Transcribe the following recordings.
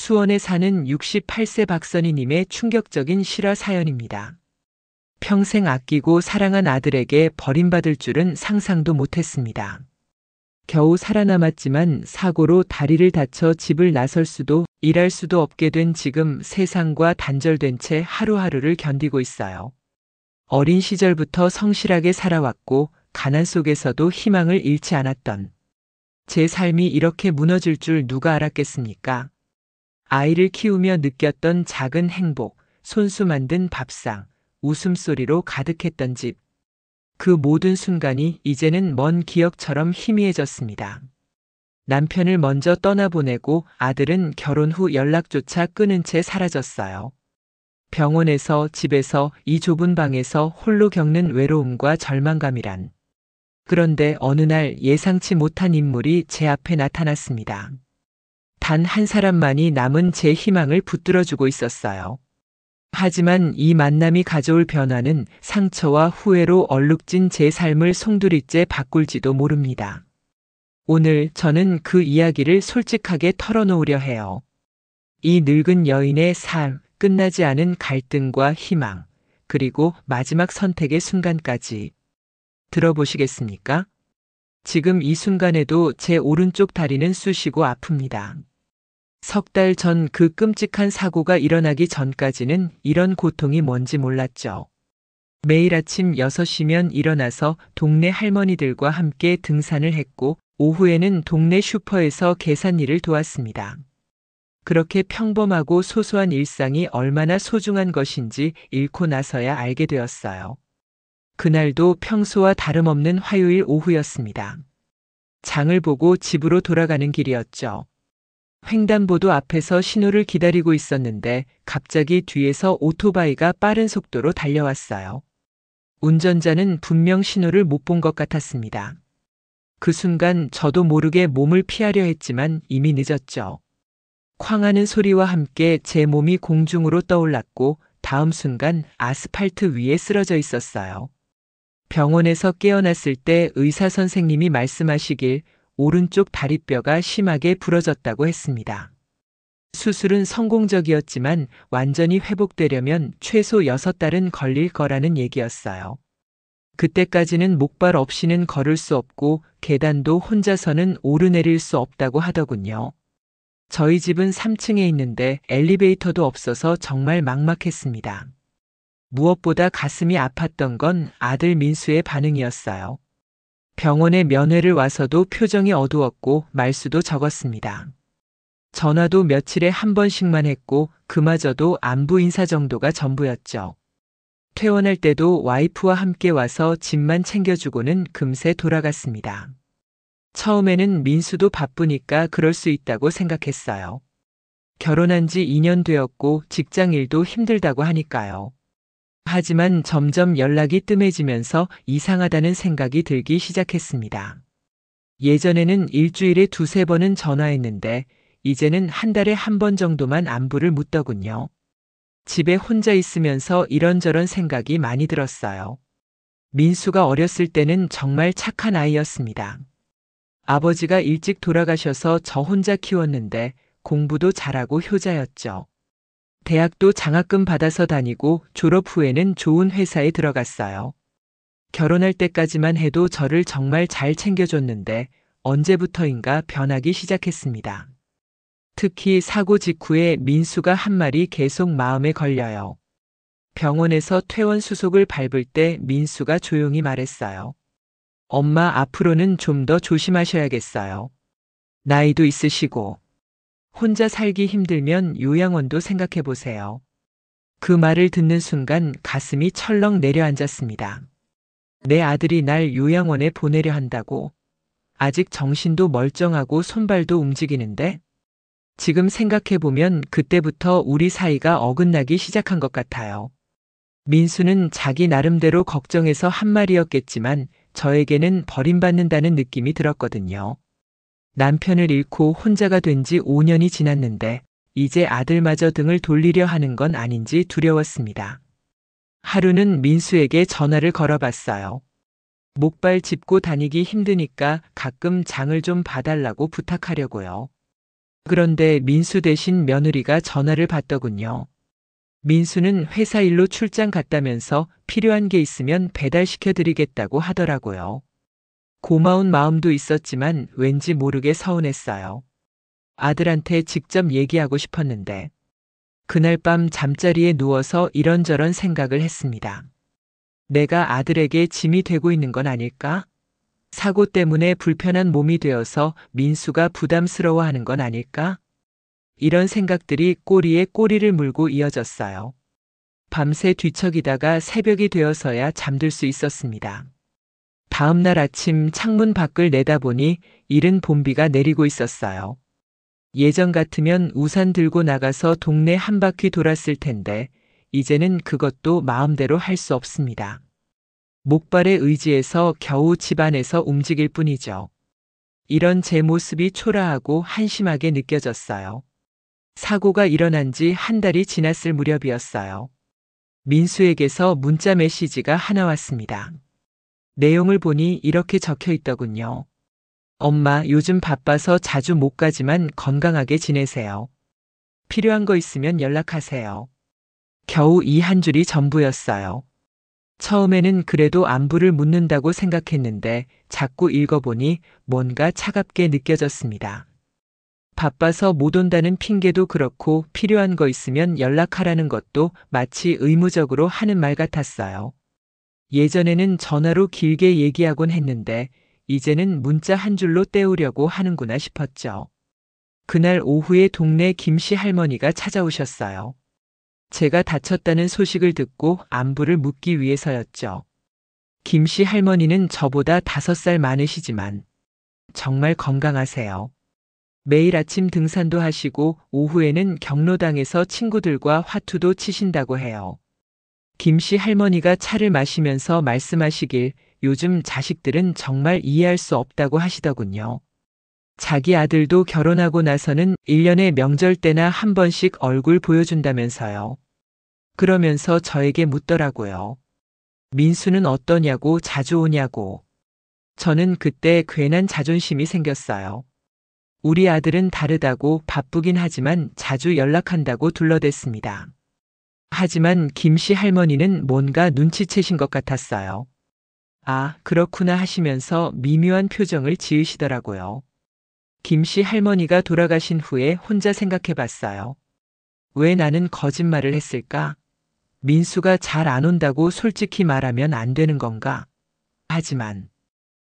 수원에 사는 68세 박선희님의 충격적인 실화 사연입니다. 평생 아끼고 사랑한 아들에게 버림받을 줄은 상상도 못했습니다. 겨우 살아남았지만 사고로 다리를 다쳐 집을 나설 수도 일할 수도 없게 된 지금 세상과 단절된 채 하루하루를 견디고 있어요. 어린 시절부터 성실하게 살아왔고 가난 속에서도 희망을 잃지 않았던 제 삶이 이렇게 무너질 줄 누가 알았겠습니까? 아이를 키우며 느꼈던 작은 행복, 손수 만든 밥상, 웃음소리로 가득했던 집. 그 모든 순간이 이제는 먼 기억처럼 희미해졌습니다. 남편을 먼저 떠나보내고 아들은 결혼 후 연락조차 끊은 채 사라졌어요. 병원에서 집에서 이 좁은 방에서 홀로 겪는 외로움과 절망감이란. 그런데 어느 날 예상치 못한 인물이 제 앞에 나타났습니다. 단 한 사람만이 남은 제 희망을 붙들어주고 있었어요. 하지만 이 만남이 가져올 변화는 상처와 후회로 얼룩진 제 삶을 송두리째 바꿀지도 모릅니다. 오늘 저는 그 이야기를 솔직하게 털어놓으려 해요. 이 늙은 여인의 삶, 끝나지 않은 갈등과 희망, 그리고 마지막 선택의 순간까지 들어보시겠습니까? 지금 이 순간에도 제 오른쪽 다리는 쑤시고 아픕니다. 석 달 전 그 끔찍한 사고가 일어나기 전까지는 이런 고통이 뭔지 몰랐죠. 매일 아침 6시면 일어나서 동네 할머니들과 함께 등산을 했고 오후에는 동네 슈퍼에서 계산일을 도왔습니다. 그렇게 평범하고 소소한 일상이 얼마나 소중한 것인지 잃고 나서야 알게 되었어요. 그날도 평소와 다름없는 화요일 오후였습니다. 장을 보고 집으로 돌아가는 길이었죠. 횡단보도 앞에서 신호를 기다리고 있었는데 갑자기 뒤에서 오토바이가 빠른 속도로 달려왔어요. 운전자는 분명 신호를 못 본 것 같았습니다. 그 순간 저도 모르게 몸을 피하려 했지만 이미 늦었죠. 쾅 하는 소리와 함께 제 몸이 공중으로 떠올랐고 다음 순간 아스팔트 위에 쓰러져 있었어요. 병원에서 깨어났을 때 의사 선생님이 말씀하시길 오른쪽 다리뼈가 심하게 부러졌다고 했습니다. 수술은 성공적이었지만 완전히 회복되려면 최소 6달은 걸릴 거라는 얘기였어요. 그때까지는 목발 없이는 걸을 수 없고 계단도 혼자서는 오르내릴 수 없다고 하더군요. 저희 집은 3층에 있는데 엘리베이터도 없어서 정말 막막했습니다. 무엇보다 가슴이 아팠던 건 아들 민수의 반응이었어요. 병원에 면회를 와서도 표정이 어두웠고 말수도 적었습니다. 전화도 며칠에 한 번씩만 했고 그마저도 안부 인사 정도가 전부였죠. 퇴원할 때도 와이프와 함께 와서 짐만 챙겨주고는 금세 돌아갔습니다. 처음에는 민수도 바쁘니까 그럴 수 있다고 생각했어요. 결혼한 지 2년 되었고 직장 일도 힘들다고 하니까요. 하지만 점점 연락이 뜸해지면서 이상하다는 생각이 들기 시작했습니다. 예전에는 일주일에 2~3번은 전화했는데 이제는 한 달에 한 번 정도만 안부를 묻더군요. 집에 혼자 있으면서 이런저런 생각이 많이 들었어요. 민수가 어렸을 때는 정말 착한 아이였습니다. 아버지가 일찍 돌아가셔서 저 혼자 키웠는데 공부도 잘하고 효자였죠. 대학도 장학금 받아서 다니고 졸업 후에는 좋은 회사에 들어갔어요. 결혼할 때까지만 해도 저를 정말 잘 챙겨줬는데 언제부터인가 변하기 시작했습니다. 특히 사고 직후에 민수가 한 말이 계속 마음에 걸려요. 병원에서 퇴원 수속을 밟을 때 민수가 조용히 말했어요. 엄마, 앞으로는 좀 더 조심하셔야겠어요. 나이도 있으시고 혼자 살기 힘들면 요양원도 생각해 보세요. 그 말을 듣는 순간 가슴이 철렁 내려앉았습니다. 내 아들이 날 요양원에 보내려 한다고? 아직 정신도 멀쩡하고 손발도 움직이는데? 지금 생각해 보면 그때부터 우리 사이가 어긋나기 시작한 것 같아요. 민수는 자기 나름대로 걱정해서 한 말이었겠지만 저에게는 버림받는다는 느낌이 들었거든요. 남편을 잃고 혼자가 된 지 5년이 지났는데 이제 아들마저 등을 돌리려 하는 건 아닌지 두려웠습니다. 하루는 민수에게 전화를 걸어봤어요. 목발 짚고 다니기 힘드니까 가끔 장을 좀 봐달라고 부탁하려고요. 그런데 민수 대신 며느리가 전화를 받더군요. 민수는 회사 일로 출장 갔다면서 필요한 게 있으면 배달시켜 드리겠다고 하더라고요. 고마운 마음도 있었지만 왠지 모르게 서운했어요. 아들한테 직접 얘기하고 싶었는데 그날 밤 잠자리에 누워서 이런저런 생각을 했습니다. 내가 아들에게 짐이 되고 있는 건 아닐까? 사고 때문에 불편한 몸이 되어서 민수가 부담스러워하는 건 아닐까? 이런 생각들이 꼬리에 꼬리를 물고 이어졌어요. 밤새 뒤척이다가 새벽이 되어서야 잠들 수 있었습니다. 다음 날 아침 창문 밖을 내다보니 이른 봄비가 내리고 있었어요. 예전 같으면 우산 들고 나가서 동네 한 바퀴 돌았을 텐데 이제는 그것도 마음대로 할 수 없습니다. 목발에 의지해서 겨우 집안에서 움직일 뿐이죠. 이런 제 모습이 초라하고 한심하게 느껴졌어요. 사고가 일어난 지 한 달이 지났을 무렵이었어요. 민수에게서 문자 메시지가 하나 왔습니다. 내용을 보니 이렇게 적혀 있더군요. 엄마, 요즘 바빠서 자주 못 가지만 건강하게 지내세요. 필요한 거 있으면 연락하세요. 겨우 이 한 줄이 전부였어요. 처음에는 그래도 안부를 묻는다고 생각했는데 자꾸 읽어보니 뭔가 차갑게 느껴졌습니다. 바빠서 못 온다는 핑계도 그렇고 필요한 거 있으면 연락하라는 것도 마치 의무적으로 하는 말 같았어요. 예전에는 전화로 길게 얘기하곤 했는데 이제는 문자 한 줄로 때우려고 하는구나 싶었죠. 그날 오후에 동네 김씨 할머니가 찾아오셨어요. 제가 다쳤다는 소식을 듣고 안부를 묻기 위해서였죠. 김씨 할머니는 저보다 5살 많으시지만 정말 건강하세요. 매일 아침 등산도 하시고 오후에는 경로당에서 친구들과 화투도 치신다고 해요. 김씨 할머니가 차를 마시면서 말씀하시길 요즘 자식들은 정말 이해할 수 없다고 하시더군요. 자기 아들도 결혼하고 나서는 1년에 명절 때나 한 번씩 얼굴 보여준다면서요. 그러면서 저에게 묻더라고요. 민수는 어떠냐고, 자주 오냐고. 저는 그때 괜한 자존심이 생겼어요. 우리 아들은 다르다고, 바쁘긴 하지만 자주 연락한다고 둘러댔습니다. 하지만 김씨 할머니는 뭔가 눈치채신 것 같았어요. 아, 그렇구나 하시면서 미묘한 표정을 지으시더라고요. 김씨 할머니가 돌아가신 후에 혼자 생각해 봤어요. 왜 나는 거짓말을 했을까? 민수가 잘 안 온다고 솔직히 말하면 안 되는 건가? 하지만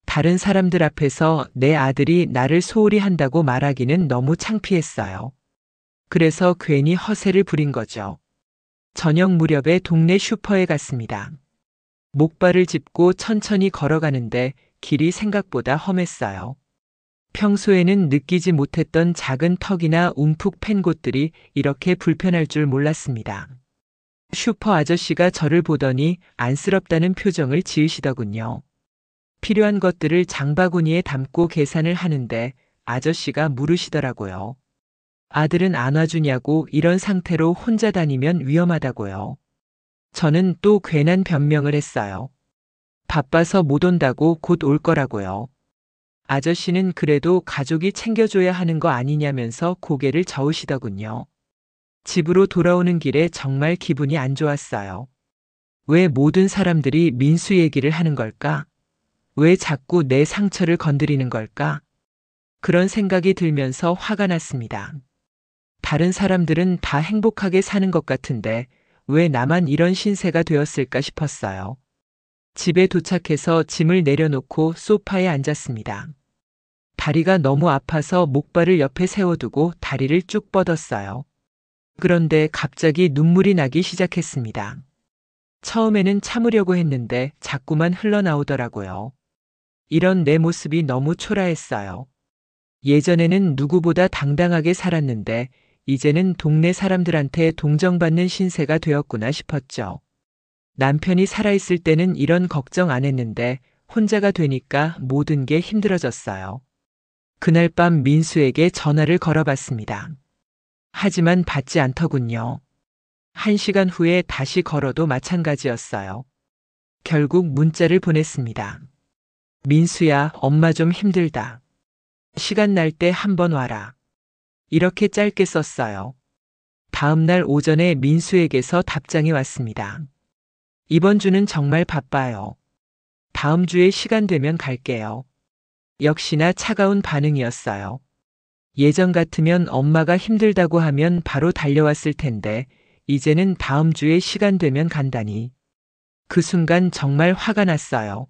다른 사람들 앞에서 내 아들이 나를 소홀히 한다고 말하기는 너무 창피했어요. 그래서 괜히 허세를 부린 거죠. 저녁 무렵에 동네 슈퍼에 갔습니다. 목발을 짚고 천천히 걸어가는데 길이 생각보다 험했어요. 평소에는 느끼지 못했던 작은 턱이나 움푹 팬 곳들이 이렇게 불편할 줄 몰랐습니다. 슈퍼 아저씨가 저를 보더니 안쓰럽다는 표정을 지으시더군요. 필요한 것들을 장바구니에 담고 계산을 하는데 아저씨가 물으시더라고요. 아들은 안 와주냐고, 이런 상태로 혼자 다니면 위험하다고요. 저는 또 괜한 변명을 했어요. 바빠서 못 온다고, 곧 올 거라고요. 아저씨는 그래도 가족이 챙겨줘야 하는 거 아니냐면서 고개를 저으시더군요. 집으로 돌아오는 길에 정말 기분이 안 좋았어요. 왜 모든 사람들이 민수 얘기를 하는 걸까? 왜 자꾸 내 상처를 건드리는 걸까? 그런 생각이 들면서 화가 났습니다. 다른 사람들은 다 행복하게 사는 것 같은데 왜 나만 이런 신세가 되었을까 싶었어요. 집에 도착해서 짐을 내려놓고 소파에 앉았습니다. 다리가 너무 아파서 목발을 옆에 세워두고 다리를 쭉 뻗었어요. 그런데 갑자기 눈물이 나기 시작했습니다. 처음에는 참으려고 했는데 자꾸만 흘러나오더라고요. 이런 내 모습이 너무 초라했어요. 예전에는 누구보다 당당하게 살았는데 이제는 동네 사람들한테 동정받는 신세가 되었구나 싶었죠. 남편이 살아있을 때는 이런 걱정 안 했는데 혼자가 되니까 모든 게 힘들어졌어요. 그날 밤 민수에게 전화를 걸어봤습니다. 하지만 받지 않더군요. 1시간 후에 다시 걸어도 마찬가지였어요. 결국 문자를 보냈습니다. 민수야, 엄마 좀 힘들다. 시간 날 때 한번 와라. 이렇게 짧게 썼어요. 다음 날 오전에 민수에게서 답장이 왔습니다. 이번 주는 정말 바빠요. 다음 주에 시간 되면 갈게요. 역시나 차가운 반응이었어요. 예전 같으면 엄마가 힘들다고 하면 바로 달려왔을 텐데, 이제는 다음 주에 시간 되면 간다니. 그 순간 정말 화가 났어요.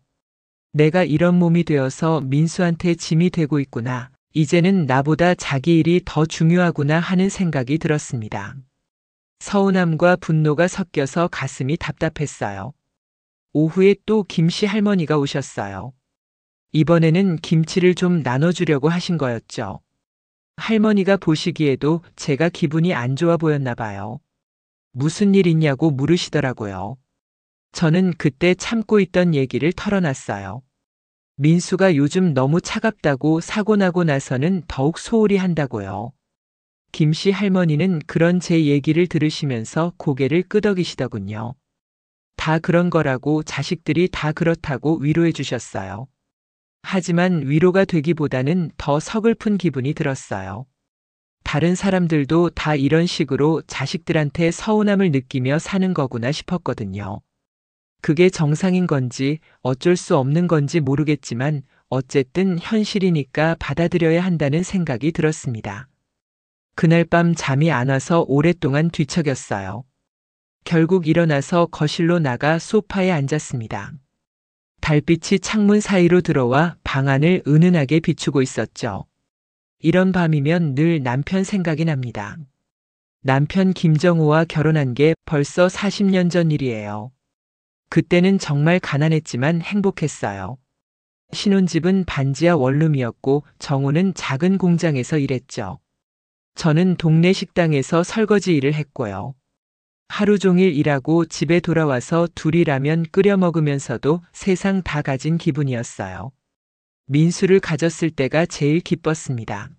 내가 이런 몸이 되어서 민수한테 짐이 되고 있구나. 이제는 나보다 자기 일이 더 중요하구나 하는 생각이 들었습니다. 서운함과 분노가 섞여서 가슴이 답답했어요. 오후에 또 김씨 할머니가 오셨어요. 이번에는 김치를 좀 나눠주려고 하신 거였죠. 할머니가 보시기에도 제가 기분이 안 좋아 보였나 봐요. 무슨 일 있냐고 물으시더라고요. 저는 그때 참고 있던 얘기를 털어놨어요. 민수가 요즘 너무 차갑다고 사고 나고 나서는 더욱 소홀히 한다고요. 김씨 할머니는 그런 제 얘기를 들으시면서 고개를 끄덕이시더군요. 다 그런 거라고 자식들이 다 그렇다고 위로해 주셨어요. 하지만 위로가 되기보다는 더 서글픈 기분이 들었어요. 다른 사람들도 다 이런 식으로 자식들한테 서운함을 느끼며 사는 거구나 싶었거든요. 그게 정상인 건지 어쩔 수 없는 건지 모르겠지만 어쨌든 현실이니까 받아들여야 한다는 생각이 들었습니다. 그날 밤 잠이 안 와서 오랫동안 뒤척였어요. 결국 일어나서 거실로 나가 소파에 앉았습니다. 달빛이 창문 사이로 들어와 방 안을 은은하게 비추고 있었죠. 이런 밤이면 늘 남편 생각이 납니다. 남편 김정우와 결혼한 게 벌써 40년 전 일이에요. 그때는 정말 가난했지만 행복했어요. 신혼집은 반지하 원룸이었고 정우는 작은 공장에서 일했죠. 저는 동네 식당에서 설거지 일을 했고요. 하루 종일 일하고 집에 돌아와서 둘이 라면 끓여 먹으면서도 세상 다 가진 기분이었어요. 민수를 가졌을 때가 제일 기뻤습니다.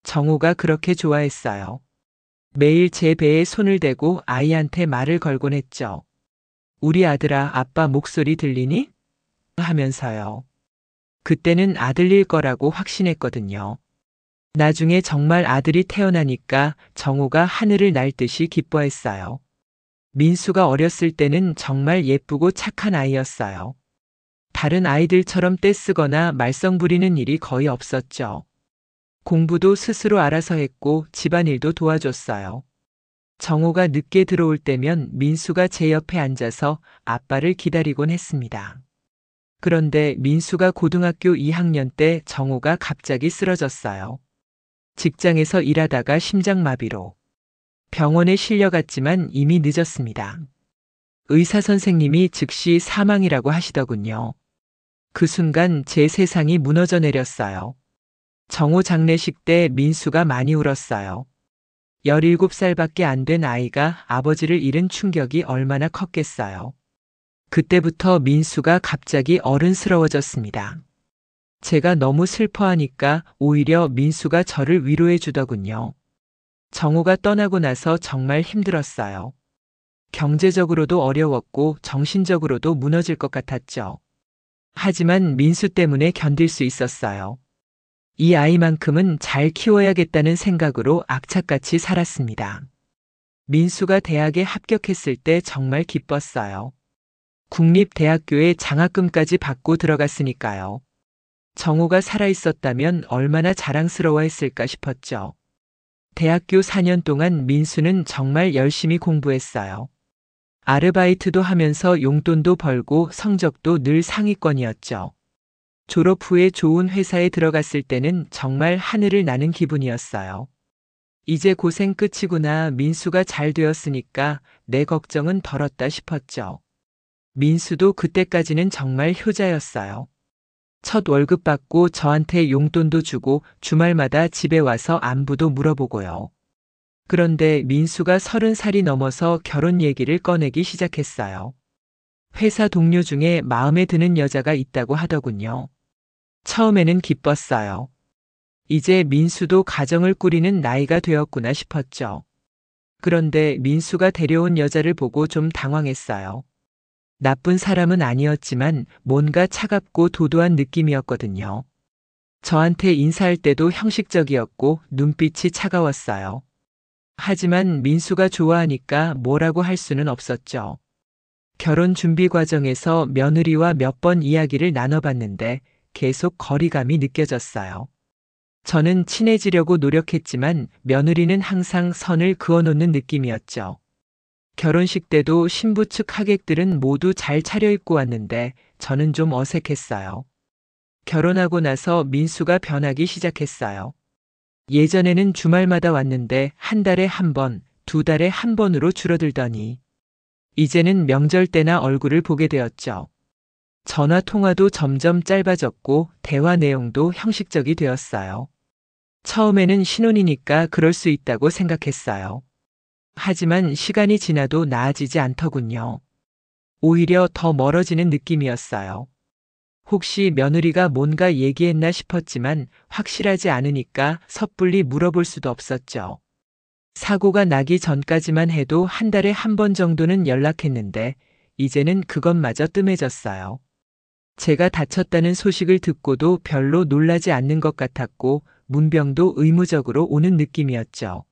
정우가 그렇게 좋아했어요. 매일 제 배에 손을 대고 아이한테 말을 걸곤 했죠. 우리 아들아, 아빠 목소리 들리니? 하면서요. 그때는 아들일 거라고 확신했거든요. 나중에 정말 아들이 태어나니까 정우가 하늘을 날 듯이 기뻐했어요. 민수가 어렸을 때는 정말 예쁘고 착한 아이였어요. 다른 아이들처럼 떼쓰거나 말썽 부리는 일이 거의 없었죠. 공부도 스스로 알아서 했고 집안일도 도와줬어요. 정우가 늦게 들어올 때면 민수가 제 옆에 앉아서 아빠를 기다리곤 했습니다. 그런데 민수가 고등학교 2학년 때 정우가 갑자기 쓰러졌어요. 직장에서 일하다가 심장마비로 병원에 실려갔지만 이미 늦었습니다. 의사 선생님이 즉시 사망이라고 하시더군요. 그 순간 제 세상이 무너져 내렸어요. 정우 장례식 때 민수가 많이 울었어요. 17살밖에 안 된 아이가 아버지를 잃은 충격이 얼마나 컸겠어요. 그때부터 민수가 갑자기 어른스러워졌습니다. 제가 너무 슬퍼하니까 오히려 민수가 저를 위로해 주더군요. 정우가 떠나고 나서 정말 힘들었어요. 경제적으로도 어려웠고 정신적으로도 무너질 것 같았죠. 하지만 민수 때문에 견딜 수 있었어요. 이 아이만큼은 잘 키워야겠다는 생각으로 악착같이 살았습니다. 민수가 대학에 합격했을 때 정말 기뻤어요. 국립대학교에 장학금까지 받고 들어갔으니까요. 정우가 살아있었다면 얼마나 자랑스러워했을까 싶었죠. 대학교 4년 동안 민수는 정말 열심히 공부했어요. 아르바이트도 하면서 용돈도 벌고 성적도 늘 상위권이었죠. 졸업 후에 좋은 회사에 들어갔을 때는 정말 하늘을 나는 기분이었어요. 이제 고생 끝이구나, 민수가 잘 되었으니까 내 걱정은 덜었다 싶었죠. 민수도 그때까지는 정말 효자였어요. 첫 월급 받고 저한테 용돈도 주고 주말마다 집에 와서 안부도 물어보고요. 그런데 민수가 30살이 넘어서 결혼 얘기를 꺼내기 시작했어요. 회사 동료 중에 마음에 드는 여자가 있다고 하더군요. 처음에는 기뻤어요. 이제 민수도 가정을 꾸리는 나이가 되었구나 싶었죠. 그런데 민수가 데려온 여자를 보고 좀 당황했어요. 나쁜 사람은 아니었지만 뭔가 차갑고 도도한 느낌이었거든요. 저한테 인사할 때도 형식적이었고 눈빛이 차가웠어요. 하지만 민수가 좋아하니까 뭐라고 할 수는 없었죠. 결혼 준비 과정에서 며느리와 몇 번 이야기를 나눠봤는데 계속 거리감이 느껴졌어요. 저는 친해지려고 노력했지만 며느리는 항상 선을 그어놓는 느낌이었죠. 결혼식 때도 신부 측 하객들은 모두 잘 차려입고 왔는데 저는 좀 어색했어요. 결혼하고 나서 민수가 변하기 시작했어요. 예전에는 주말마다 왔는데 한 달에 한 번, 두 달에 한 번으로 줄어들더니 이제는 명절 때나 얼굴을 보게 되었죠. 전화 통화도 점점 짧아졌고 대화 내용도 형식적이 되었어요. 처음에는 신혼이니까 그럴 수 있다고 생각했어요. 하지만 시간이 지나도 나아지지 않더군요. 오히려 더 멀어지는 느낌이었어요. 혹시 며느리가 뭔가 얘기했나 싶었지만 확실하지 않으니까 섣불리 물어볼 수도 없었죠. 사고가 나기 전까지만 해도 한 달에 한 번 정도는 연락했는데 이제는 그것마저 뜸해졌어요. 제가 다쳤다는 소식을 듣고도 별로 놀라지 않는 것 같았고 문병도 의무적으로 오는 느낌이었죠.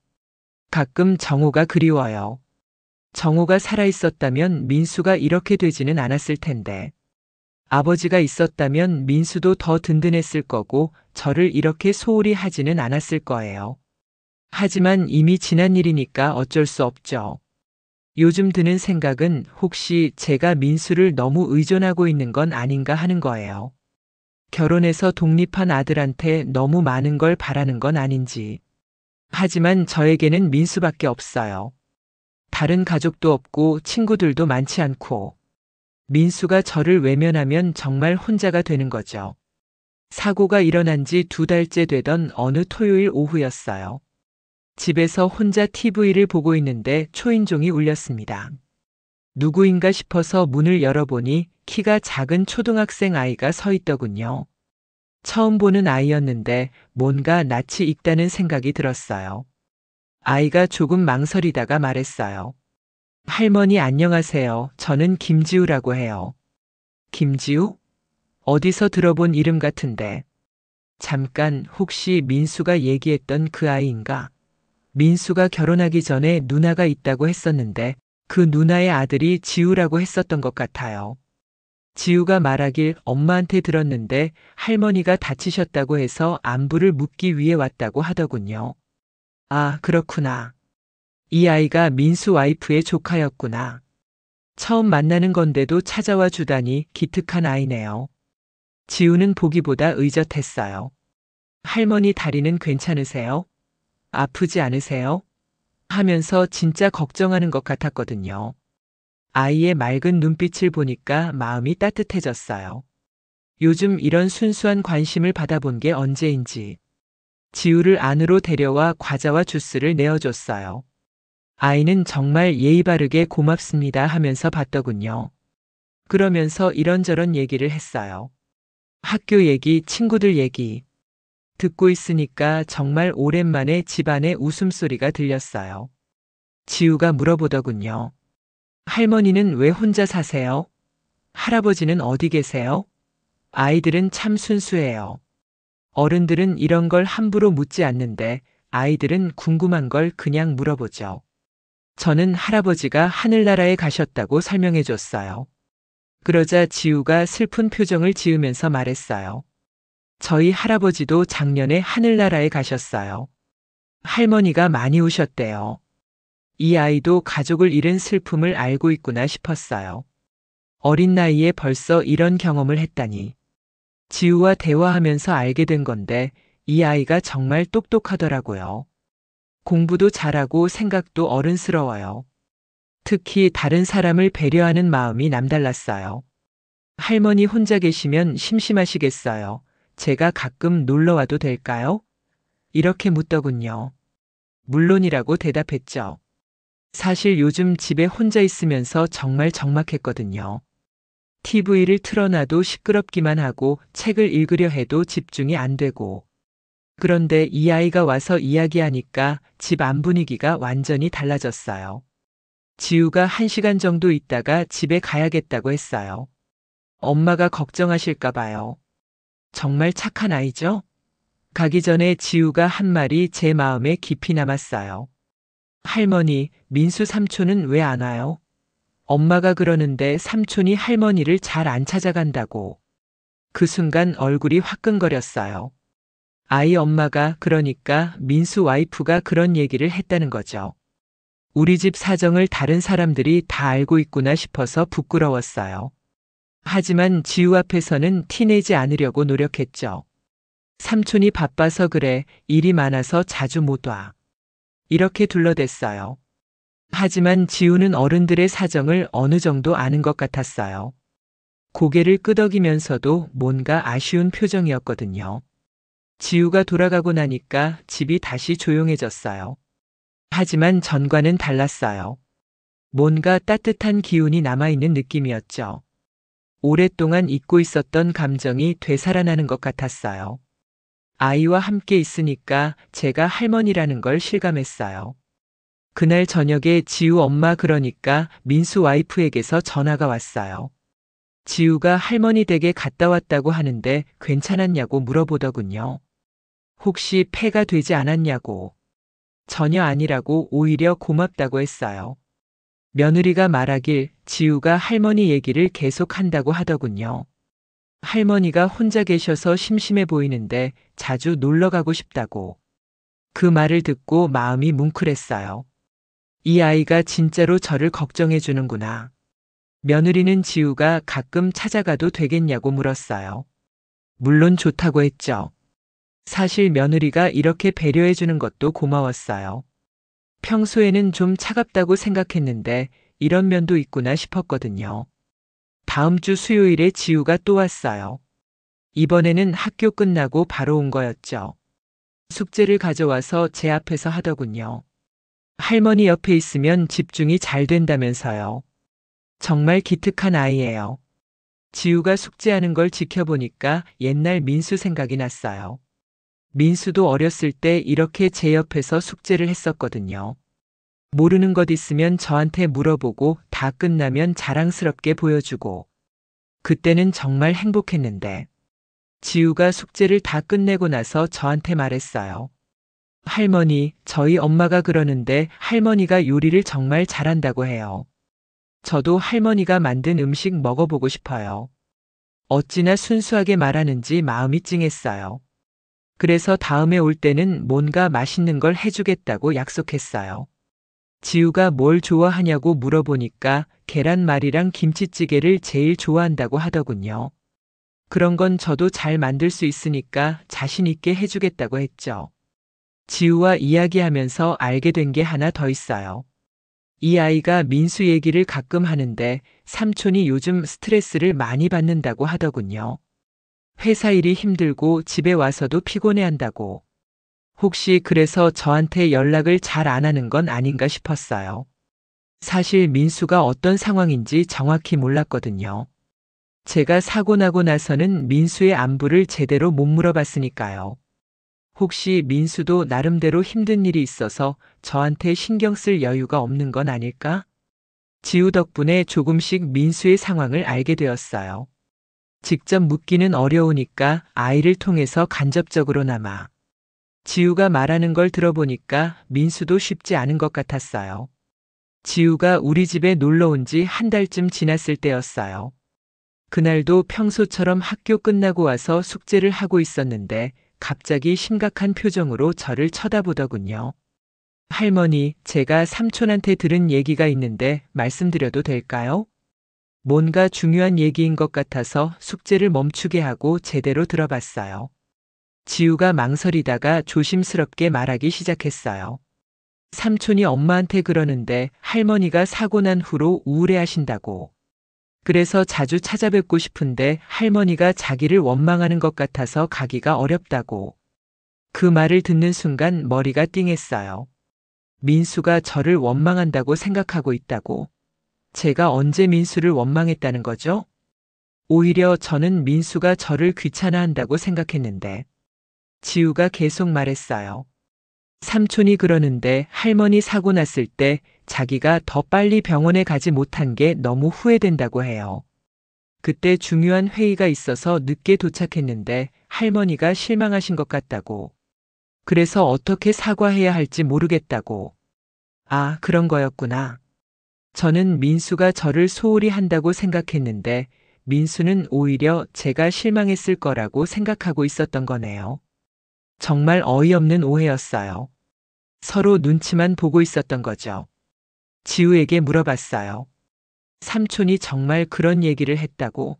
가끔 정호가 그리워요. 정호가 살아있었다면 민수가 이렇게 되지는 않았을 텐데. 아버지가 있었다면 민수도 더 든든했을 거고 저를 이렇게 소홀히 하지는 않았을 거예요. 하지만 이미 지난 일이니까 어쩔 수 없죠. 요즘 드는 생각은 혹시 제가 민수를 너무 의존하고 있는 건 아닌가 하는 거예요. 결혼해서 독립한 아들한테 너무 많은 걸 바라는 건 아닌지. 하지만 저에게는 민수밖에 없어요. 다른 가족도 없고 친구들도 많지 않고. 민수가 저를 외면하면 정말 혼자가 되는 거죠. 사고가 일어난 지 2달째 되던 어느 토요일 오후였어요. 집에서 혼자 TV를 보고 있는데 초인종이 울렸습니다. 누구인가 싶어서 문을 열어보니 키가 작은 초등학생 아이가 서 있더군요. 처음 보는 아이였는데 뭔가 낯이 익다는 생각이 들었어요. 아이가 조금 망설이다가 말했어요. 할머니 안녕하세요. 저는 김지우라고 해요. 김지우? 어디서 들어본 이름 같은데. 잠깐 혹시 민수가 얘기했던 그 아이인가? 민수가 결혼하기 전에 누나가 있다고 했었는데 그 누나의 아들이 지우라고 했었던 것 같아요. 지우가 말하길 엄마한테 들었는데 할머니가 다치셨다고 해서 안부를 묻기 위해 왔다고 하더군요. 아, 그렇구나. 이 아이가 민수 와이프의 조카였구나. 처음 만나는 건데도 찾아와 주다니 기특한 아이네요. 지우는 보기보다 의젓했어요. 할머니 다리는 괜찮으세요? 아프지 않으세요? 하면서 진짜 걱정하는 것 같았거든요. 아이의 맑은 눈빛을 보니까 마음이 따뜻해졌어요. 요즘 이런 순수한 관심을 받아본 게 언제인지. 지우를 안으로 데려와 과자와 주스를 내어줬어요. 아이는 정말 예의 바르게 고맙습니다 하면서 봤더군요. 그러면서 이런저런 얘기를 했어요. 학교 얘기, 친구들 얘기. 듣고 있으니까 정말 오랜만에 집안에 웃음소리가 들렸어요. 지우가 물어보더군요. 할머니는 왜 혼자 사세요? 할아버지는 어디 계세요? 아이들은 참 순수해요. 어른들은 이런 걸 함부로 묻지 않는데 아이들은 궁금한 걸 그냥 물어보죠. 저는 할아버지가 하늘나라에 가셨다고 설명해 줬어요. 그러자 지우가 슬픈 표정을 지으면서 말했어요. 저희 할아버지도 작년에 하늘나라에 가셨어요. 할머니가 많이 우셨대요. 이 아이도 가족을 잃은 슬픔을 알고 있구나 싶었어요. 어린 나이에 벌써 이런 경험을 했다니. 지우와 대화하면서 알게 된 건데 이 아이가 정말 똑똑하더라고요. 공부도 잘하고 생각도 어른스러워요. 특히 다른 사람을 배려하는 마음이 남달랐어요. 할머니 혼자 계시면 심심하시겠어요. 제가 가끔 놀러 와도 될까요? 이렇게 묻더군요. 물론이라고 대답했죠. 사실 요즘 집에 혼자 있으면서 정말 적막했거든요. TV를 틀어놔도 시끄럽기만 하고 책을 읽으려 해도 집중이 안 되고. 그런데 이 아이가 와서 이야기하니까 집 안 분위기가 완전히 달라졌어요. 지우가 1시간 정도 있다가 집에 가야겠다고 했어요. 엄마가 걱정하실까 봐요. 정말 착한 아이죠? 가기 전에 지우가 한 말이 제 마음에 깊이 남았어요. 할머니, 민수 삼촌은 왜 안 와요? 엄마가 그러는데 삼촌이 할머니를 잘 안 찾아간다고. 그 순간 얼굴이 화끈거렸어요. 아이 엄마가 그러니까 민수 와이프가 그런 얘기를 했다는 거죠. 우리 집 사정을 다른 사람들이 다 알고 있구나 싶어서 부끄러웠어요. 하지만 지우 앞에서는 티내지 않으려고 노력했죠. 삼촌이 바빠서 그래, 일이 많아서 자주 못 와. 이렇게 둘러댔어요. 하지만 지우는 어른들의 사정을 어느 정도 아는 것 같았어요. 고개를 끄덕이면서도 뭔가 아쉬운 표정이었거든요. 지우가 돌아가고 나니까 집이 다시 조용해졌어요. 하지만 전과는 달랐어요. 뭔가 따뜻한 기운이 남아있는 느낌이었죠. 오랫동안 잊고 있었던 감정이 되살아나는 것 같았어요. 아이와 함께 있으니까 제가 할머니라는 걸 실감했어요. 그날 저녁에 지우 엄마 그러니까 민수 와이프에게서 전화가 왔어요. 지우가 할머니 댁에 갔다 왔다고 하는데 괜찮았냐고 물어보더군요. 혹시 폐가 되지 않았냐고. 전혀 아니라고 오히려 고맙다고 했어요. 며느리가 말하길 지우가 할머니 얘기를 계속 한다고 하더군요. 할머니가 혼자 계셔서 심심해 보이는데 자주 놀러 가고 싶다고. 그 말을 듣고 마음이 뭉클했어요. 이 아이가 진짜로 저를 걱정해 주는구나. 며느리는 지우가 가끔 찾아가도 되겠냐고 물었어요. 물론 좋다고 했죠. 사실 며느리가 이렇게 배려해 주는 것도 고마웠어요. 평소에는 좀 차갑다고 생각했는데 이런 면도 있구나 싶었거든요. 다음 주 수요일에 지우가 또 왔어요. 이번에는 학교 끝나고 바로 온 거였죠. 숙제를 가져와서 제 앞에서 하더군요. 할머니 옆에 있으면 집중이 잘 된다면서요. 정말 기특한 아이예요. 지우가 숙제하는 걸 지켜보니까 옛날 민수 생각이 났어요. 민수도 어렸을 때 이렇게 제 옆에서 숙제를 했었거든요. 모르는 것 있으면 저한테 물어보고 다 끝나면 자랑스럽게 보여주고. 그때는 정말 행복했는데. 지우가 숙제를 다 끝내고 나서 저한테 말했어요. 할머니, 저희 엄마가 그러는데 할머니가 요리를 정말 잘한다고 해요. 저도 할머니가 만든 음식 먹어보고 싶어요. 어찌나 순수하게 말하는지 마음이 찡했어요. 그래서 다음에 올 때는 뭔가 맛있는 걸 해주겠다고 약속했어요. 지우가 뭘 좋아하냐고 물어보니까 계란말이랑 김치찌개를 제일 좋아한다고 하더군요. 그런 건 저도 잘 만들 수 있으니까 자신 있게 해주겠다고 했죠. 지우와 이야기하면서 알게 된 게 하나 더 있어요. 이 아이가 민수 얘기를 가끔 하는데 삼촌이 요즘 스트레스를 많이 받는다고 하더군요. 회사 일이 힘들고 집에 와서도 피곤해한다고. 혹시 그래서 저한테 연락을 잘 안 하는 건 아닌가 싶었어요. 사실 민수가 어떤 상황인지 정확히 몰랐거든요. 제가 사고 나고 나서는 민수의 안부를 제대로 못 물어봤으니까요. 혹시 민수도 나름대로 힘든 일이 있어서 저한테 신경 쓸 여유가 없는 건 아닐까? 지우 덕분에 조금씩 민수의 상황을 알게 되었어요. 직접 묻기는 어려우니까 아이를 통해서 간접적으로나마. 지우가 말하는 걸 들어보니까 민수도 쉽지 않은 것 같았어요. 지우가 우리 집에 놀러 온 지 한 달쯤 지났을 때였어요. 그날도 평소처럼 학교 끝나고 와서 숙제를 하고 있었는데 갑자기 심각한 표정으로 저를 쳐다보더군요. 할머니, 제가 삼촌한테 들은 얘기가 있는데 말씀드려도 될까요? 뭔가 중요한 얘기인 것 같아서 숙제를 멈추게 하고 제대로 들어봤어요. 지우가 망설이다가 조심스럽게 말하기 시작했어요. 삼촌이 엄마한테 그러는데 할머니가 사고 난 후로 우울해하신다고. 그래서 자주 찾아뵙고 싶은데 할머니가 자기를 원망하는 것 같아서 가기가 어렵다고. 그 말을 듣는 순간 머리가 띵했어요. 민수가 저를 원망한다고 생각하고 있다고. 제가 언제 민수를 원망했다는 거죠? 오히려 저는 민수가 저를 귀찮아한다고 생각했는데. 지우가 계속 말했어요. 삼촌이 그러는데 할머니 사고 났을 때 자기가 더 빨리 병원에 가지 못한 게 너무 후회된다고 해요. 그때 중요한 회의가 있어서 늦게 도착했는데 할머니가 실망하신 것 같다고. 그래서 어떻게 사과해야 할지 모르겠다고. 아, 그런 거였구나. 저는 민수가 저를 소홀히 한다고 생각했는데 민수는 오히려 제가 실망했을 거라고 생각하고 있었던 거네요. 정말 어이없는 오해였어요. 서로 눈치만 보고 있었던 거죠. 지우에게 물어봤어요. 삼촌이 정말 그런 얘기를 했다고?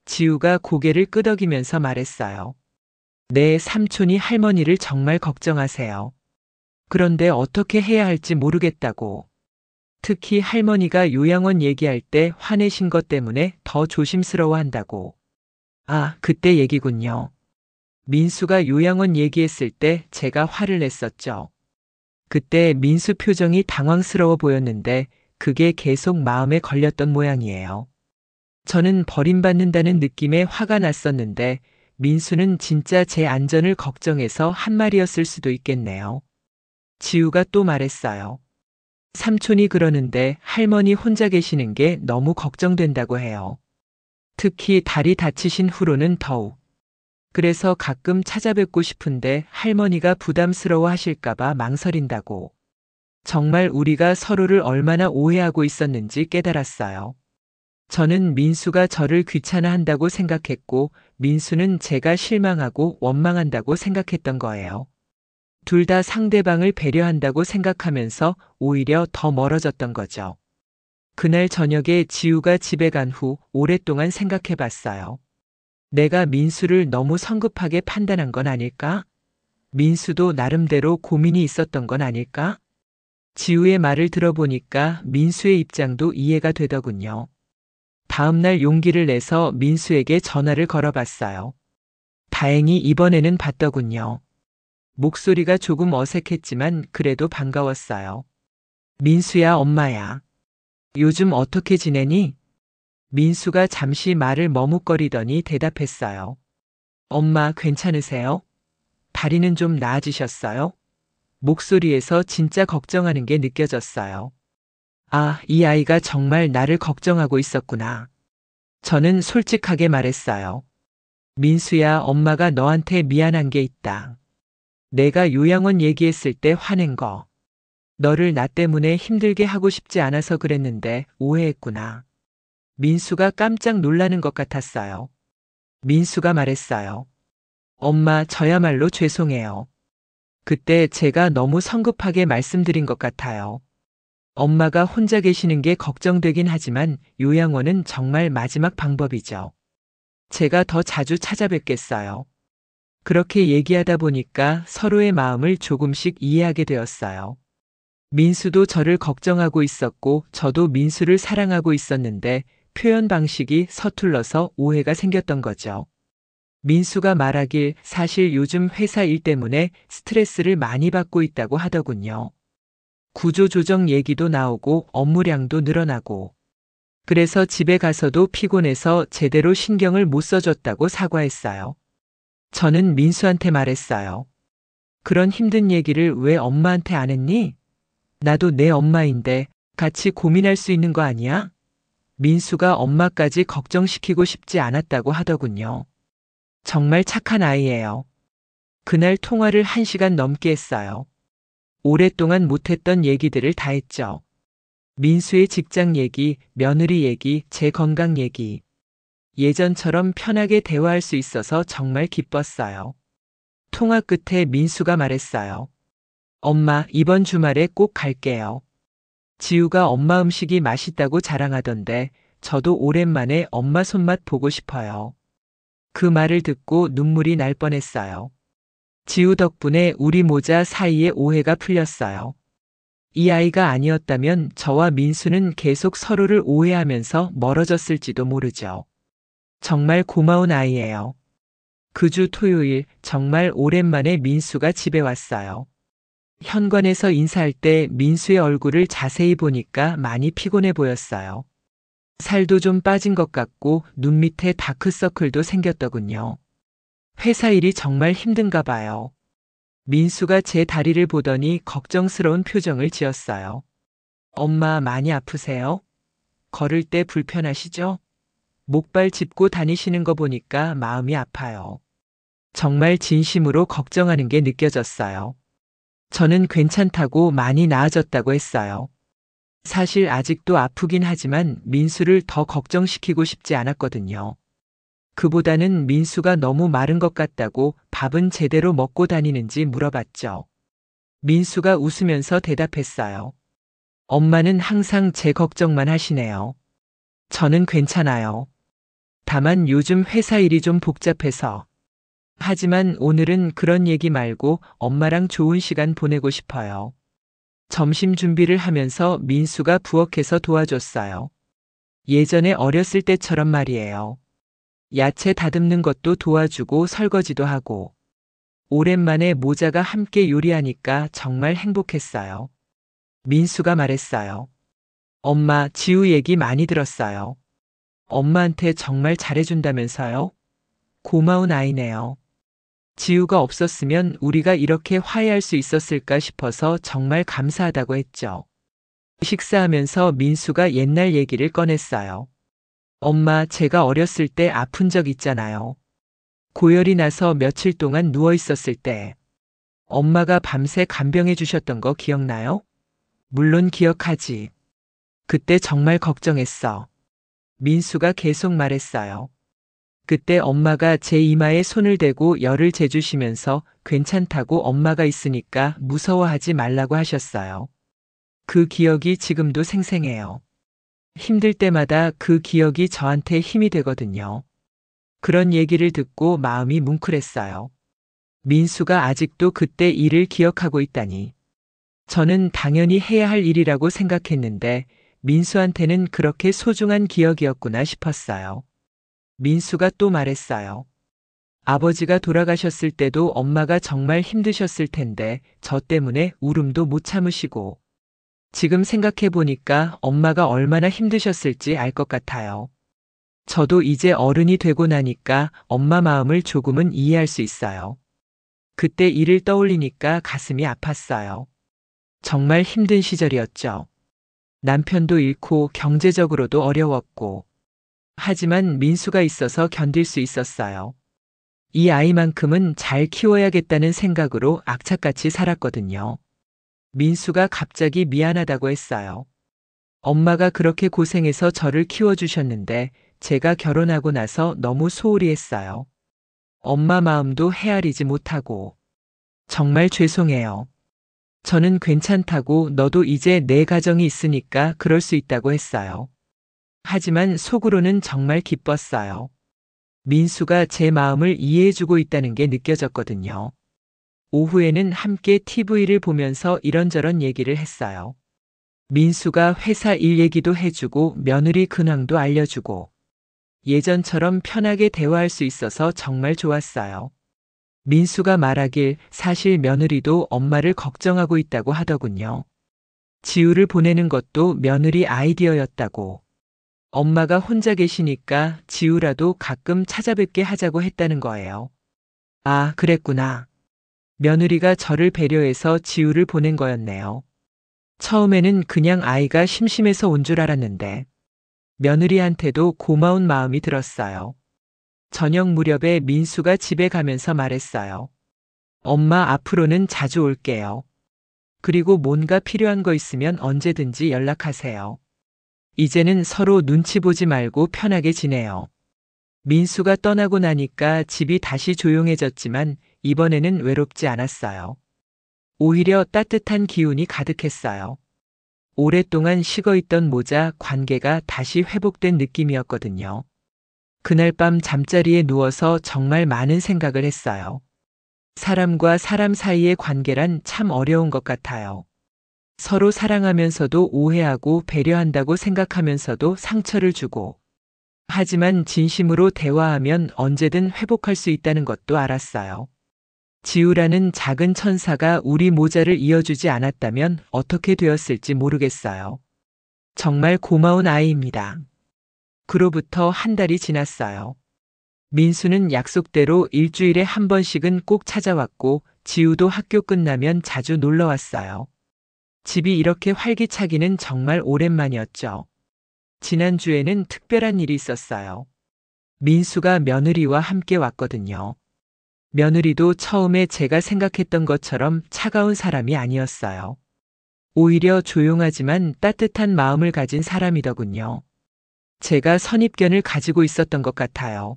지우가 고개를 끄덕이면서 말했어요. 네, 삼촌이 할머니를 정말 걱정하세요. 그런데 어떻게 해야 할지 모르겠다고. 특히 할머니가 요양원 얘기할 때 화내신 것 때문에 더 조심스러워 한다고. 아, 그때 얘기군요. 민수가 요양원 얘기했을 때 제가 화를 냈었죠. 그때 민수 표정이 당황스러워 보였는데 그게 계속 마음에 걸렸던 모양이에요. 저는 버림받는다는 느낌에 화가 났었는데 민수는 진짜 제 안전을 걱정해서 한 말이었을 수도 있겠네요. 지우가 또 말했어요. 삼촌이 그러는데 할머니 혼자 계시는 게 너무 걱정된다고 해요. 특히 다리 다치신 후로는 더욱. 그래서 가끔 찾아뵙고 싶은데 할머니가 부담스러워 하실까봐 망설인다고. 정말 우리가 서로를 얼마나 오해하고 있었는지 깨달았어요. 저는 민수가 저를 귀찮아한다고 생각했고 민수는 제가 실망하고 원망한다고 생각했던 거예요. 둘 다 상대방을 배려한다고 생각하면서 오히려 더 멀어졌던 거죠. 그날 저녁에 지우가 집에 간 후 오랫동안 생각해 봤어요. 내가 민수를 너무 성급하게 판단한 건 아닐까? 민수도 나름대로 고민이 있었던 건 아닐까? 지우의 말을 들어보니까 민수의 입장도 이해가 되더군요. 다음날 용기를 내서 민수에게 전화를 걸어봤어요. 다행히 이번에는 받더군요. 목소리가 조금 어색했지만 그래도 반가웠어요. 민수야, 엄마야. 요즘 어떻게 지내니? 민수가 잠시 말을 머뭇거리더니 대답했어요. 엄마, 괜찮으세요? 다리는 좀 나아지셨어요? 목소리에서 진짜 걱정하는 게 느껴졌어요. 아, 이 아이가 정말 나를 걱정하고 있었구나. 저는 솔직하게 말했어요. 민수야, 엄마가 너한테 미안한 게 있다. 내가 요양원 얘기했을 때 화낸 거. 너를 나 때문에 힘들게 하고 싶지 않아서 그랬는데 오해했구나. 민수가 깜짝 놀라는 것 같았어요. 민수가 말했어요. 엄마, 저야말로 죄송해요. 그때 제가 너무 성급하게 말씀드린 것 같아요. 엄마가 혼자 계시는 게 걱정되긴 하지만 요양원은 정말 마지막 방법이죠. 제가 더 자주 찾아뵙겠어요. 그렇게 얘기하다 보니까 서로의 마음을 조금씩 이해하게 되었어요. 민수도 저를 걱정하고 있었고 저도 민수를 사랑하고 있었는데 표현 방식이 서툴러서 오해가 생겼던 거죠. 민수가 말하길 사실 요즘 회사 일 때문에 스트레스를 많이 받고 있다고 하더군요. 구조조정 얘기도 나오고 업무량도 늘어나고. 그래서 집에 가서도 피곤해서 제대로 신경을 못 써줬다고 사과했어요. 저는 민수한테 말했어요. 그런 힘든 얘기를 왜 엄마한테 안 했니? 나도 내 엄마인데 같이 고민할 수 있는 거 아니야? 민수가 엄마까지 걱정시키고 싶지 않았다고 하더군요. 정말 착한 아이예요. 그날 통화를 1시간 넘게 했어요. 오랫동안 못했던 얘기들을 다 했죠. 민수의 직장 얘기, 며느리 얘기, 제 건강 얘기. 예전처럼 편하게 대화할 수 있어서 정말 기뻤어요. 통화 끝에 민수가 말했어요. 엄마, 이번 주말에 꼭 갈게요. 지우가 엄마 음식이 맛있다고 자랑하던데 저도 오랜만에 엄마 손맛 보고 싶어요. 그 말을 듣고 눈물이 날 뻔했어요. 지우 덕분에 우리 모자 사이의 오해가 풀렸어요. 이 아이가 아니었다면 저와 민수는 계속 서로를 오해하면서 멀어졌을지도 모르죠. 정말 고마운 아이예요. 그 주 토요일 정말 오랜만에 민수가 집에 왔어요. 현관에서 인사할 때 민수의 얼굴을 자세히 보니까 많이 피곤해 보였어요. 살도 좀 빠진 것 같고 눈 밑에 다크서클도 생겼더군요. 회사 일이 정말 힘든가 봐요. 민수가 제 다리를 보더니 걱정스러운 표정을 지었어요. 엄마, 많이 아프세요? 걸을 때 불편하시죠? 목발 짚고 다니시는 거 보니까 마음이 아파요. 정말 진심으로 걱정하는 게 느껴졌어요. 저는 괜찮다고 많이 나아졌다고 했어요. 사실 아직도 아프긴 하지만 민수를 더 걱정시키고 싶지 않았거든요. 그보다는 민수가 너무 마른 것 같다고 밥은 제대로 먹고 다니는지 물어봤죠. 민수가 웃으면서 대답했어요. 엄마는 항상 제 걱정만 하시네요. 저는 괜찮아요. 다만 요즘 회사 일이 좀 복잡해서. 하지만 오늘은 그런 얘기 말고 엄마랑 좋은 시간 보내고 싶어요. 점심 준비를 하면서 민수가 부엌에서 도와줬어요. 예전에 어렸을 때처럼 말이에요. 야채 다듬는 것도 도와주고 설거지도 하고. 오랜만에 모자가 함께 요리하니까 정말 행복했어요. 민수가 말했어요. 엄마, 지우 얘기 많이 들었어요. 엄마한테 정말 잘해준다면서요? 고마운 아이네요. 지우가 없었으면 우리가 이렇게 화해할 수 있었을까 싶어서 정말 감사하다고 했죠. 식사하면서 민수가 옛날 얘기를 꺼냈어요. 엄마, 제가 어렸을 때 아픈 적 있잖아요. 고열이 나서 며칠 동안 누워 있었을 때 엄마가 밤새 간병해 주셨던 거 기억나요? 물론 기억하지. 그때 정말 걱정했어. 민수가 계속 말했어요. 그때 엄마가 제 이마에 손을 대고 열을 재주시면서 괜찮다고 엄마가 있으니까 무서워하지 말라고 하셨어요. 그 기억이 지금도 생생해요. 힘들 때마다 그 기억이 저한테 힘이 되거든요. 그런 얘기를 듣고 마음이 뭉클했어요. 민수가 아직도 그때 일을 기억하고 있다니. 저는 당연히 해야 할 일이라고 생각했는데 민수한테는 그렇게 소중한 기억이었구나 싶었어요. 민수가 또 말했어요. 아버지가 돌아가셨을 때도 엄마가 정말 힘드셨을 텐데 저 때문에 울음도 못 참으시고. 지금 생각해 보니까 엄마가 얼마나 힘드셨을지 알 것 같아요. 저도 이제 어른이 되고 나니까 엄마 마음을 조금은 이해할 수 있어요. 그때 일을 떠올리니까 가슴이 아팠어요. 정말 힘든 시절이었죠. 남편도 잃고 경제적으로도 어려웠고. 하지만 민수가 있어서 견딜 수 있었어요. 이 아이만큼은 잘 키워야겠다는 생각으로 악착같이 살았거든요. 민수가 갑자기 미안하다고 했어요. 엄마가 그렇게 고생해서 저를 키워주셨는데 제가 결혼하고 나서 너무 소홀히 했어요. 엄마 마음도 헤아리지 못하고. 정말 죄송해요. 저는 괜찮다고 너도 이제 내 가정이 있으니까 그럴 수 있다고 했어요. 하지만 속으로는 정말 기뻤어요. 민수가 제 마음을 이해해주고 있다는 게 느껴졌거든요. 오후에는 함께 TV를 보면서 이런저런 얘기를 했어요. 민수가 회사 일 얘기도 해주고 며느리 근황도 알려주고 예전처럼 편하게 대화할 수 있어서 정말 좋았어요. 민수가 말하길 사실 며느리도 엄마를 걱정하고 있다고 하더군요. 지우를 보내는 것도 며느리 아이디어였다고. 엄마가 혼자 계시니까 지우라도 가끔 찾아뵙게 하자고 했다는 거예요. 아, 그랬구나. 며느리가 저를 배려해서 지우를 보낸 거였네요. 처음에는 그냥 아이가 심심해서 온 줄 알았는데 며느리한테도 고마운 마음이 들었어요. 저녁 무렵에 민수가 집에 가면서 말했어요. 엄마 앞으로는 자주 올게요. 그리고 뭔가 필요한 거 있으면 언제든지 연락하세요. 이제는 서로 눈치 보지 말고 편하게 지내요. 민수가 떠나고 나니까 집이 다시 조용해졌지만 이번에는 외롭지 않았어요. 오히려 따뜻한 기운이 가득했어요. 오랫동안 식어있던 모자 관계가 다시 회복된 느낌이었거든요. 그날 밤 잠자리에 누워서 정말 많은 생각을 했어요. 사람과 사람 사이의 관계란 참 어려운 것 같아요. 서로 사랑하면서도 오해하고 배려한다고 생각하면서도 상처를 주고. 하지만 진심으로 대화하면 언제든 회복할 수 있다는 것도 알았어요. 지우라는 작은 천사가 우리 모자를 이어주지 않았다면 어떻게 되었을지 모르겠어요. 정말 고마운 아이입니다. 그로부터 한 달이 지났어요. 민수는 약속대로 일주일에 한 번씩은 꼭 찾아왔고 지우도 학교 끝나면 자주 놀러 왔어요. 집이 이렇게 활기차기는 정말 오랜만이었죠. 지난주에는 특별한 일이 있었어요. 민수가 며느리와 함께 왔거든요. 며느리도 처음에 제가 생각했던 것처럼 차가운 사람이 아니었어요. 오히려 조용하지만 따뜻한 마음을 가진 사람이더군요. 제가 선입견을 가지고 있었던 것 같아요.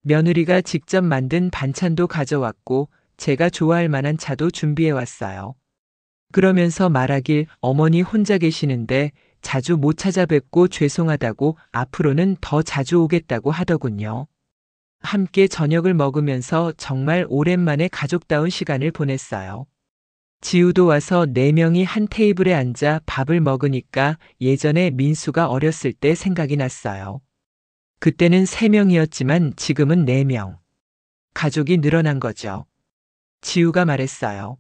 며느리가 직접 만든 반찬도 가져왔고 제가 좋아할 만한 차도 준비해 왔어요. 그러면서 말하길 어머니 혼자 계시는데 자주 못 찾아뵙고 죄송하다고 앞으로는 더 자주 오겠다고 하더군요. 함께 저녁을 먹으면서 정말 오랜만에 가족다운 시간을 보냈어요. 지우도 와서 4명이 한 테이블에 앉아 밥을 먹으니까 예전에 민수가 어렸을 때 생각이 났어요. 그때는 3명이었지만 지금은 4명. 가족이 늘어난 거죠. 지우가 말했어요.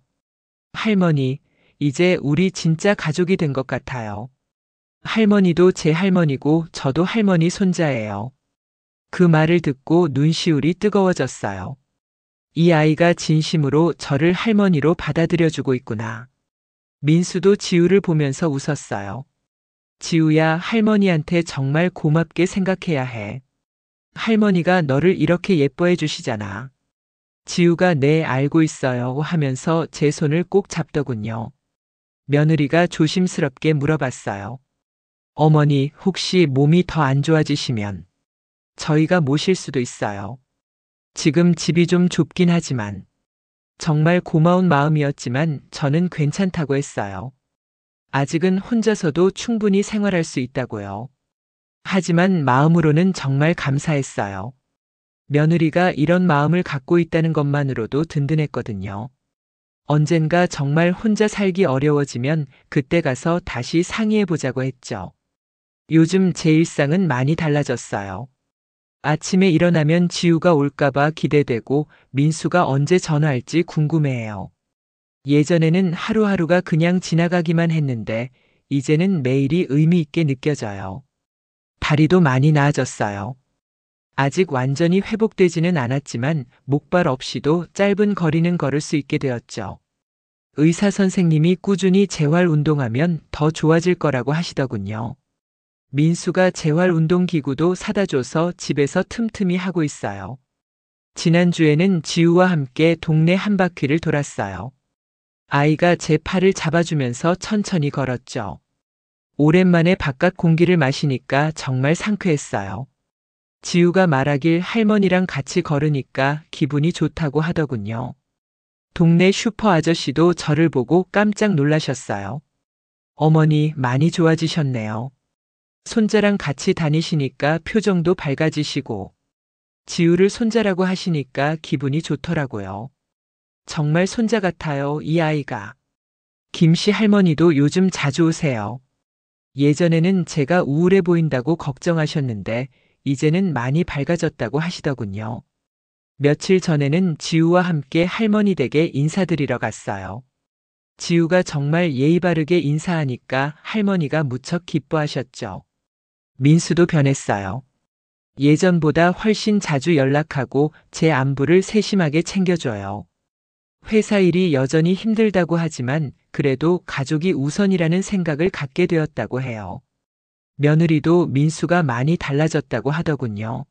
할머니, 이제 우리 진짜 가족이 된 것 같아요. 할머니도 제 할머니고 저도 할머니 손자예요. 그 말을 듣고 눈시울이 뜨거워졌어요. 이 아이가 진심으로 저를 할머니로 받아들여주고 있구나. 민수도 지우를 보면서 웃었어요. 지우야, 할머니한테 정말 고맙게 생각해야 해. 할머니가 너를 이렇게 예뻐해 주시잖아. 지우가 네, 알고 있어요 하면서 제 손을 꼭 잡더군요. 며느리가 조심스럽게 물어봤어요. 어머니, 혹시 몸이 더 안 좋아지시면 저희가 모실 수도 있어요. 지금 집이 좀 좁긴 하지만 정말 고마운 마음이었지만 저는 괜찮다고 했어요. 아직은 혼자서도 충분히 생활할 수 있다고요. 하지만 마음으로는 정말 감사했어요. 며느리가 이런 마음을 갖고 있다는 것만으로도 든든했거든요. 언젠가 정말 혼자 살기 어려워지면 그때 가서 다시 상의해보자고 했죠. 요즘 제 일상은 많이 달라졌어요. 아침에 일어나면 지우가 올까봐 기대되고 민수가 언제 전화할지 궁금해해요. 예전에는 하루하루가 그냥 지나가기만 했는데 이제는 매일이 의미 있게 느껴져요. 다리도 많이 나아졌어요. 아직 완전히 회복되지는 않았지만 목발 없이도 짧은 거리는 걸을 수 있게 되었죠. 의사 선생님이 꾸준히 재활 운동하면 더 좋아질 거라고 하시더군요. 민수가 재활 운동 기구도 사다 줘서 집에서 틈틈이 하고 있어요. 지난주에는 지우와 함께 동네 한 바퀴를 돌았어요. 아이가 제 팔을 잡아주면서 천천히 걸었죠. 오랜만에 바깥 공기를 마시니까 정말 상쾌했어요. 지우가 말하길 할머니랑 같이 걸으니까 기분이 좋다고 하더군요. 동네 슈퍼 아저씨도 저를 보고 깜짝 놀라셨어요. 어머니, 많이 좋아지셨네요. 손자랑 같이 다니시니까 표정도 밝아지시고 지우를 손자라고 하시니까 기분이 좋더라고요. 정말 손자 같아요, 이 아이가. 김씨 할머니도 요즘 자주 오세요. 예전에는 제가 우울해 보인다고 걱정하셨는데 이제는 많이 밝아졌다고 하시더군요. 며칠 전에는 지우와 함께 할머니 댁에 인사드리러 갔어요. 지우가 정말 예의 바르게 인사하니까 할머니가 무척 기뻐하셨죠. 민수도 변했어요. 예전보다 훨씬 자주 연락하고 제 안부를 세심하게 챙겨줘요. 회사 일이 여전히 힘들다고 하지만 그래도 가족이 우선이라는 생각을 갖게 되었다고 해요. 며느리도 민수가 많이 달라졌다고 하더군요.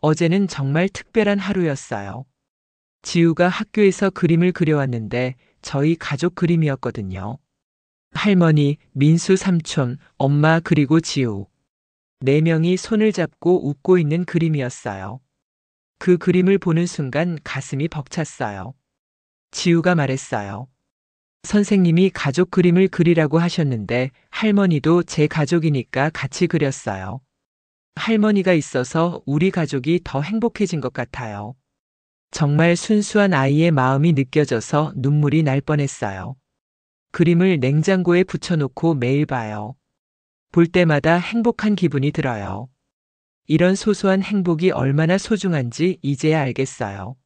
어제는 정말 특별한 하루였어요. 지우가 학교에서 그림을 그려왔는데 저희 가족 그림이었거든요. 할머니, 민수 삼촌, 엄마 그리고 지우. 4명이 손을 잡고 웃고 있는 그림이었어요. 그 그림을 보는 순간 가슴이 벅찼어요. 지우가 말했어요. 선생님이 가족 그림을 그리라고 하셨는데 할머니도 제 가족이니까 같이 그렸어요. 할머니가 있어서 우리 가족이 더 행복해진 것 같아요. 정말 순수한 아이의 마음이 느껴져서 눈물이 날 뻔했어요. 그림을 냉장고에 붙여놓고 매일 봐요. 볼 때마다 행복한 기분이 들어요. 이런 소소한 행복이 얼마나 소중한지 이제야 알겠어요.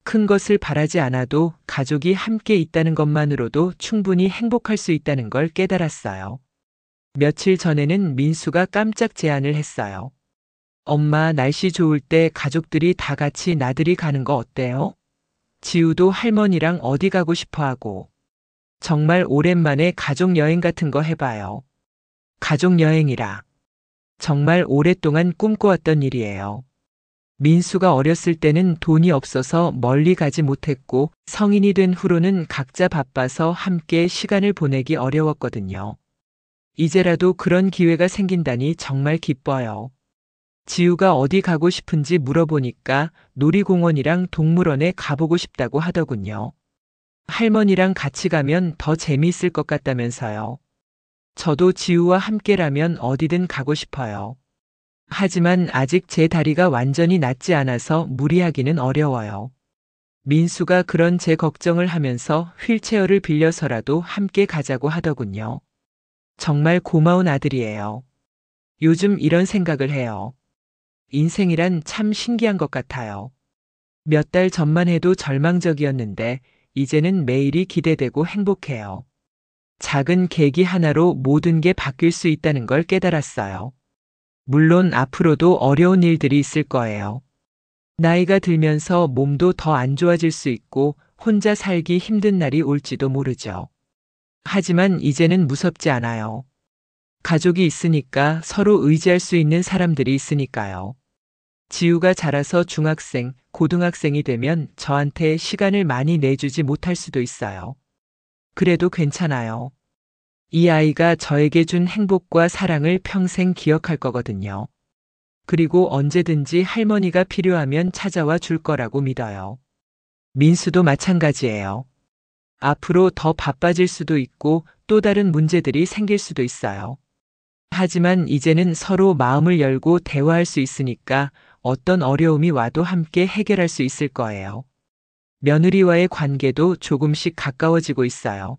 큰 것을 바라지 않아도 가족이 함께 있다는 것만으로도 충분히 행복할 수 있다는 걸 깨달았어요. 며칠 전에는 민수가 깜짝 제안을 했어요. 엄마, 날씨 좋을 때 가족들이 다 같이 나들이 가는 거 어때요? 지우도 할머니랑 어디 가고 싶어 하고. 정말 오랜만에 가족 여행 같은 거 해봐요. 가족 여행이라. 정말 오랫동안 꿈꿔왔던 일이에요. 민수가 어렸을 때는 돈이 없어서 멀리 가지 못했고 성인이 된 후로는 각자 바빠서 함께 시간을 보내기 어려웠거든요. 이제라도 그런 기회가 생긴다니 정말 기뻐요. 지우가 어디 가고 싶은지 물어보니까 놀이공원이랑 동물원에 가보고 싶다고 하더군요. 할머니랑 같이 가면 더 재미있을 것 같다면서요. 저도 지우와 함께라면 어디든 가고 싶어요. 하지만 아직 제 다리가 완전히 낫지 않아서 무리하기는 어려워요. 민수가 그런 제 걱정을 하면서 휠체어를 빌려서라도 함께 가자고 하더군요. 정말 고마운 아들이에요. 요즘 이런 생각을 해요. 인생이란 참 신기한 것 같아요. 몇 달 전만 해도 절망적이었는데 이제는 매일이 기대되고 행복해요. 작은 계기 하나로 모든 게 바뀔 수 있다는 걸 깨달았어요. 물론 앞으로도 어려운 일들이 있을 거예요. 나이가 들면서 몸도 더 안 좋아질 수 있고 혼자 살기 힘든 날이 올지도 모르죠. 하지만 이제는 무섭지 않아요. 가족이 있으니까 서로 의지할 수 있는 사람들이 있으니까요. 지우가 자라서 중학생, 고등학생이 되면 저한테 시간을 많이 내주지 못할 수도 있어요. 그래도 괜찮아요. 이 아이가 저에게 준 행복과 사랑을 평생 기억할 거거든요. 그리고 언제든지 할머니가 필요하면 찾아와 줄 거라고 믿어요. 민수도 마찬가지예요. 앞으로 더 바빠질 수도 있고 또 다른 문제들이 생길 수도 있어요. 하지만 이제는 서로 마음을 열고 대화할 수 있으니까 어떤 어려움이 와도 함께 해결할 수 있을 거예요. 며느리와의 관계도 조금씩 가까워지고 있어요.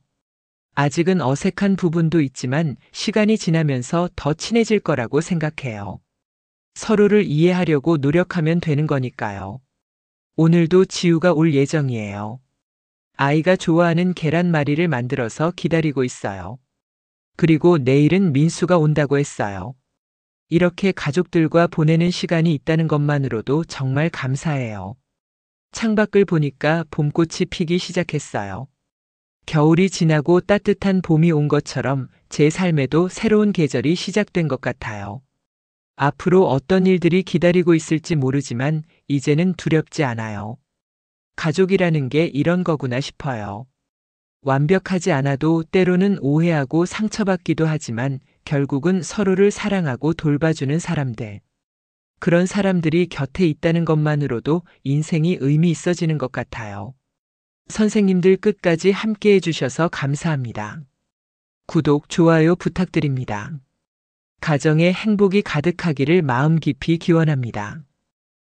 아직은 어색한 부분도 있지만 시간이 지나면서 더 친해질 거라고 생각해요. 서로를 이해하려고 노력하면 되는 거니까요. 오늘도 지우가 올 예정이에요. 아이가 좋아하는 계란말이를 만들어서 기다리고 있어요. 그리고 내일은 민수가 온다고 했어요. 이렇게 가족들과 보내는 시간이 있다는 것만으로도 정말 감사해요. 창밖을 보니까 봄꽃이 피기 시작했어요. 겨울이 지나고 따뜻한 봄이 온 것처럼 제 삶에도 새로운 계절이 시작된 것 같아요. 앞으로 어떤 일들이 기다리고 있을지 모르지만 이제는 두렵지 않아요. 가족이라는 게 이런 거구나 싶어요. 완벽하지 않아도 때로는 오해하고 상처받기도 하지만 결국은 서로를 사랑하고 돌봐주는 사람들. 그런 사람들이 곁에 있다는 것만으로도 인생이 의미 있어지는 것 같아요. 선생님들 끝까지 함께 해주셔서 감사합니다. 구독, 좋아요 부탁드립니다. 가정에 행복이 가득하기를 마음 깊이 기원합니다.